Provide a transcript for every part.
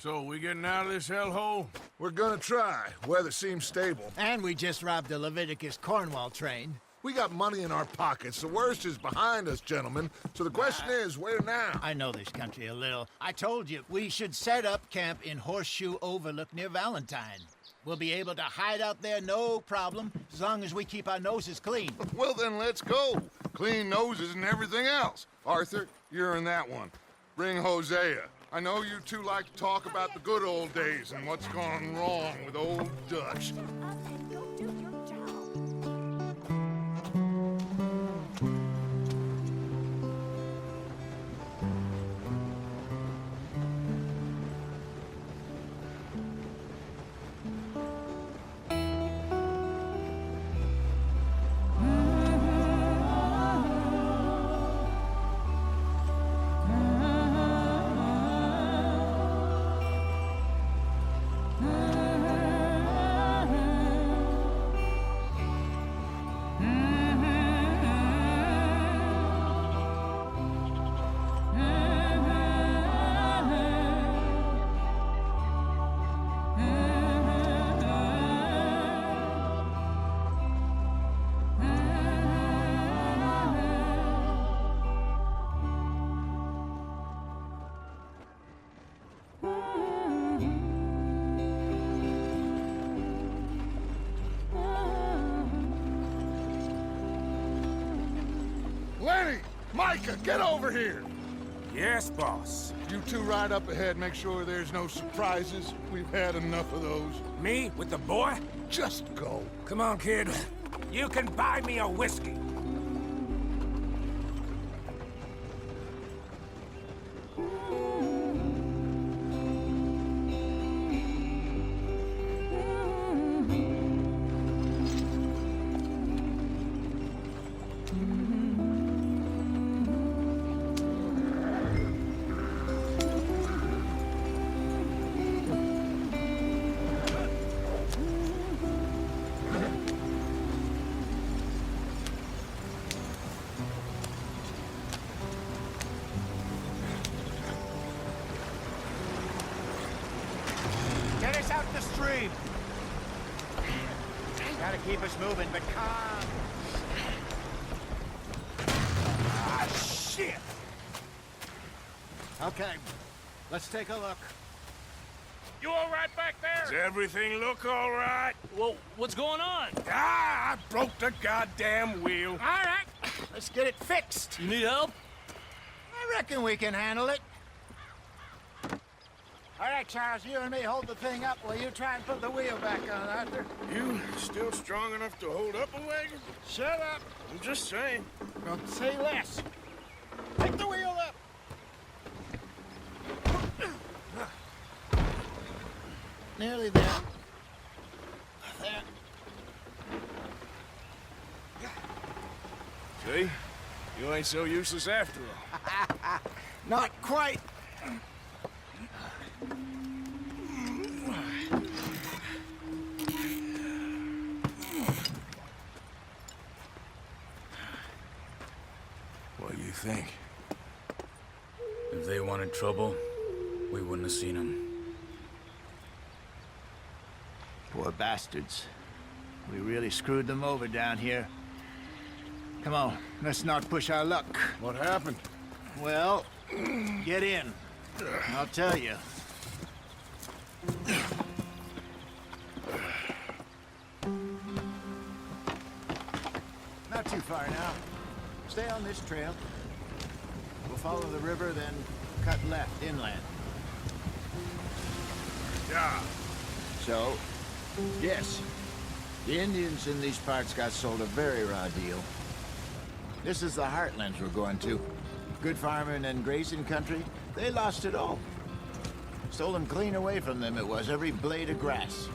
So, we getting out of this hellhole? We're gonna try. Weather seems stable. And we just robbed the Leviticus Cornwall train. We got money in our pockets. The worst is behind us, gentlemen. So the question is, where now? I know this country a little. I told you, we should set up camp in Horseshoe Overlook near Valentine. We'll be able to hide out there, no problem, as long as we keep our noses clean. Well, then let's go. Clean noses and everything else. Arthur, you're in that one. Bring Hosea. I know you two like to talk about the good old days and what's gone wrong with old Dutch. Lenny! Micah, get over here! Yes, boss. You two ride up ahead, make sure there's no surprises. We've had enough of those. Me with the boy? Just go. Come on, kid. You can buy me a whiskey. Get us out the stream. Gotta keep us moving, but calm. Ah, shit! Okay, let's take a look. You all right back there? Does everything look all right? Well, what's going on? Ah, I broke the goddamn wheel. All right, let's get it fixed. You need help? I reckon we can handle it. All right, Charles, you and me hold the thing up while you try and put the wheel back on, Arthur. You still strong enough to hold up a wagon? Shut up. I'm just saying. Don't say less. Pick the wheel up. Nearly there. There. See? You ain't so useless after all. Not quite. What do you think? If they wanted trouble, we wouldn't have seen them. Poor bastards. We really screwed them over down here. Come on, let's not push our luck. What happened? Well, get in. I'll tell you. Not too far now. Stay on this trail. We'll follow the river, then cut left inland. Yeah. So, yes, the Indians in these parts got sold a very raw deal. This is the heartlands we're going to. Good farming and grazing country, they lost it all. Stolen clean away from them it was, every blade of grass.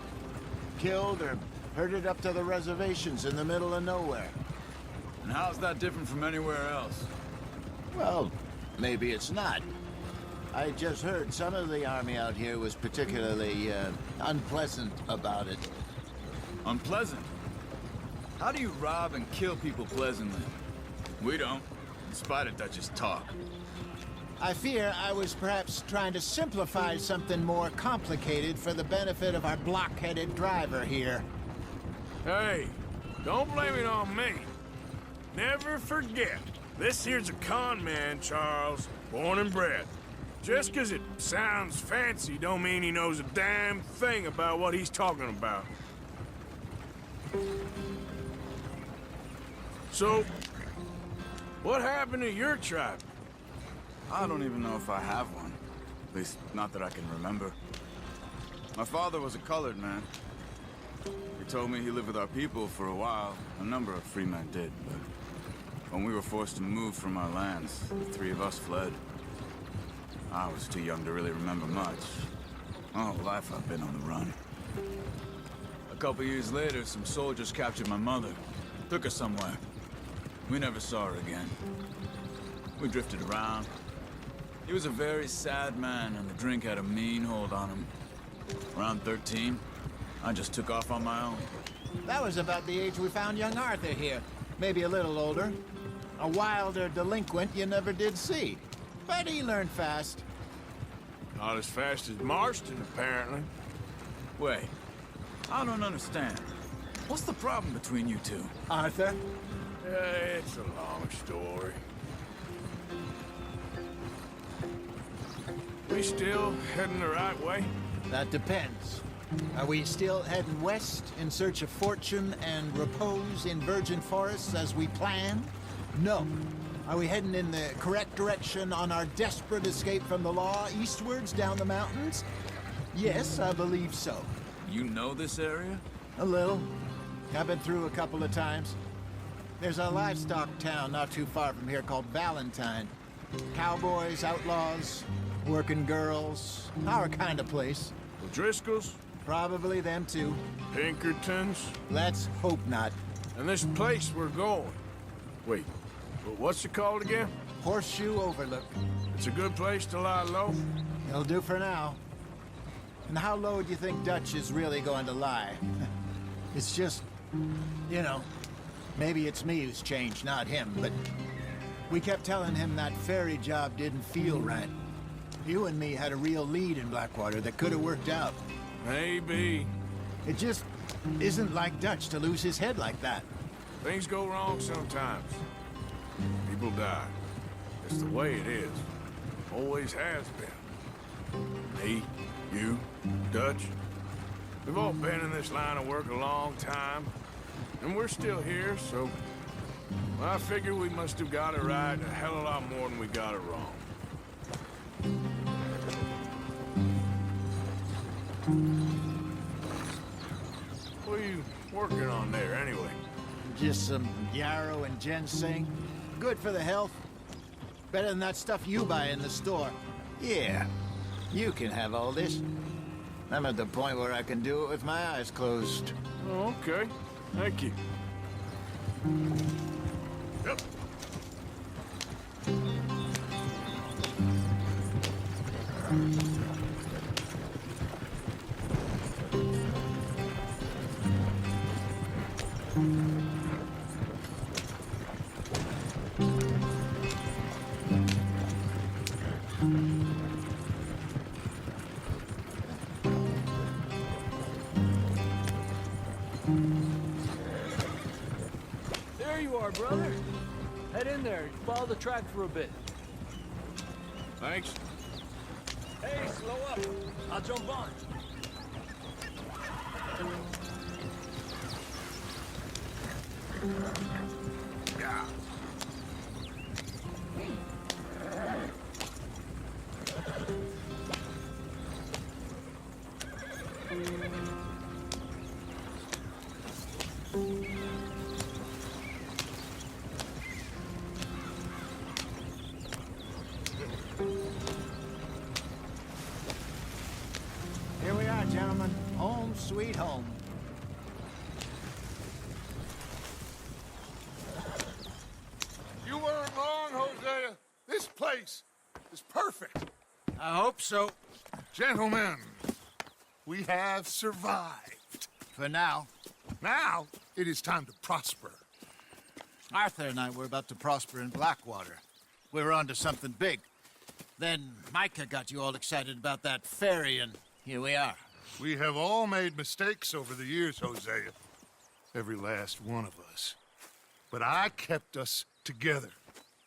Killed or herded up to the reservations in the middle of nowhere. And how's that different from anywhere else? Well, maybe it's not. I just heard some of the army out here was particularly, unpleasant about it. Unpleasant? How do you rob and kill people pleasantly? We don't, in spite of Dutch's talk. I fear I was perhaps trying to simplify something more complicated for the benefit of our blockheaded driver here. Hey, don't blame it on me. Never forget, this here's a con man, Charles, born and bred. Just 'cause it sounds fancy don't mean he knows a damn thing about what he's talking about. So, what happened to your tribe? I don't even know if I have one. At least, not that I can remember. My father was a colored man. He told me he lived with our people for a while. A number of free men did, but when we were forced to move from our lands, the three of us fled. I was too young to really remember much. My whole life I've been on the run. A couple years later, some soldiers captured my mother. Took her somewhere. We never saw her again. We drifted around. He was a very sad man, and the drink had a mean hold on him. Around 13, I just took off on my own. That was about the age we found young Arthur here. Maybe a little older. A wilder delinquent you never did see. But he learned fast. Not as fast as Marston, apparently. Wait, I don't understand. What's the problem between you two? Arthur? It's a long story. We still heading the right way? That depends. Are we still heading west in search of fortune and repose in virgin forests as we planned? No. Are we heading in the correct direction on our desperate escape from the law eastwards down the mountains? Yes, I believe so. You know this area? A little. I've been through a couple of times. There's a livestock town not too far from here called Valentine. Cowboys, outlaws, working girls, our kind of place. The Driscolls? Probably them too. Pinkertons? Let's hope not. And this place we're going. Wait, what's it called again? Horseshoe Overlook. It's a good place to lie low? It'll do for now. And how low do you think Dutch is really going to lie? It's just, you know, maybe it's me who's changed, not him, but we kept telling him that ferry job didn't feel right. You and me had a real lead in Blackwater that could have worked out. Maybe. It just isn't like Dutch to lose his head like that. Things go wrong sometimes. People die. It's the way it is. Always has been. Me, you, Dutch. We've all been in this line of work a long time. And we're still here, so... well, I figure we must have got it right a hell of a lot more than we got it wrong. What are you working on there, anyway? Just some yarrow and ginseng. Good for the health. Better than that stuff you buy in the store. Yeah, you can have all this. I'm at the point where I can do it with my eyes closed. Oh, okay. Thank you. Yep. There you are, brother. Head in there. Follow the track for a bit. Thanks. Hey, slow up. I'll jump on. Yeah. Here we are, gentlemen. Home sweet home. You weren't wrong, Hosea. This place is perfect. I hope so. Gentlemen, we have survived. For now. Now, it is time to prosper. Arthur and I were about to prosper in Blackwater. We were onto something big. Then Micah got you all excited about that ferry, and here we are. We have all made mistakes over the years, Hosea. Every last one of us. But I kept us together.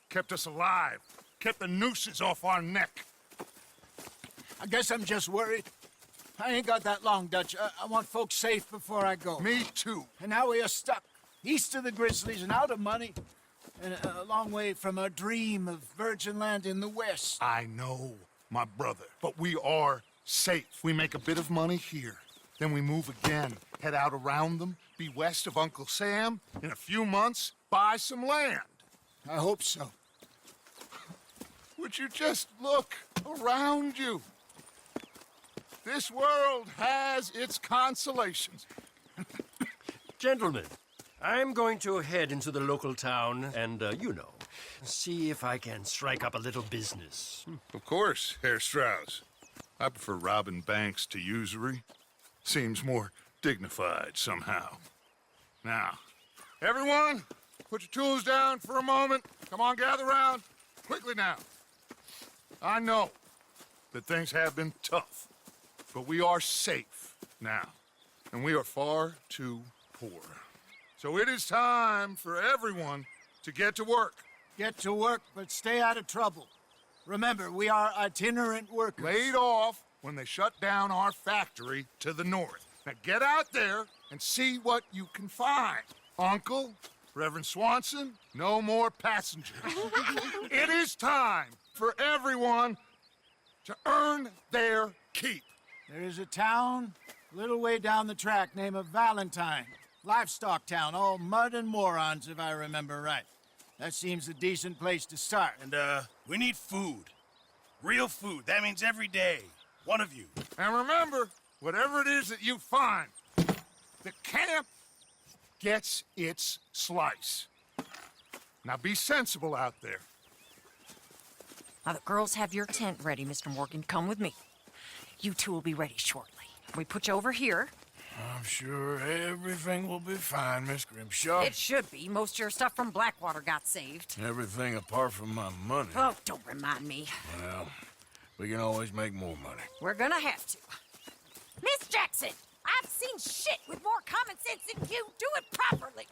Kept us alive. Kept the nooses off our neck. I guess I'm just worried. I ain't got that long, Dutch. I want folks safe before I go. Me too. And now we are stuck, east of the Grizzlies and out of money, and a long way from our dream of virgin land in the west. I know, my brother. But we are safe. We make a bit of money here. Then we move again, head out around them, be west of Uncle Sam. In a few months, buy some land. I hope so. Would you just look around you? This world has its consolations. Gentlemen, I'm going to head into the local town and, see if I can strike up a little business. Of course, Herr Strauss. I prefer robbing banks to usury. Seems more dignified somehow. Now, everyone, put your tools down for a moment. Come on, gather round. Quickly now. I know that things have been tough, but we are safe now, and we are far too poor. So it is time for everyone to get to work. Get to work, but stay out of trouble. Remember, we are itinerant workers. Laid off when they shut down our factory to the north. Now get out there and see what you can find. Uncle, Reverend Swanson, no more passengers. It is time for everyone to earn their keep. There is a town a little way down the track named Valentine. Livestock town, all mud and morons, if I remember right. That seems a decent place to start. And, we need food. Real food. That means every day. One of you. And remember, whatever it is that you find, the camp gets its slice. Now be sensible out there. Now the girls have your tent ready, Mr. Morgan. Come with me. You two will be ready shortly. We put you over here. I'm sure everything will be fine, Miss Grimshaw. It should be. Most of your stuff from Blackwater got saved. Everything apart from my money. Oh, don't remind me. Well, we can always make more money. We're gonna have to. Miss Jackson, I've seen shit with more common sense than you. Do it properly.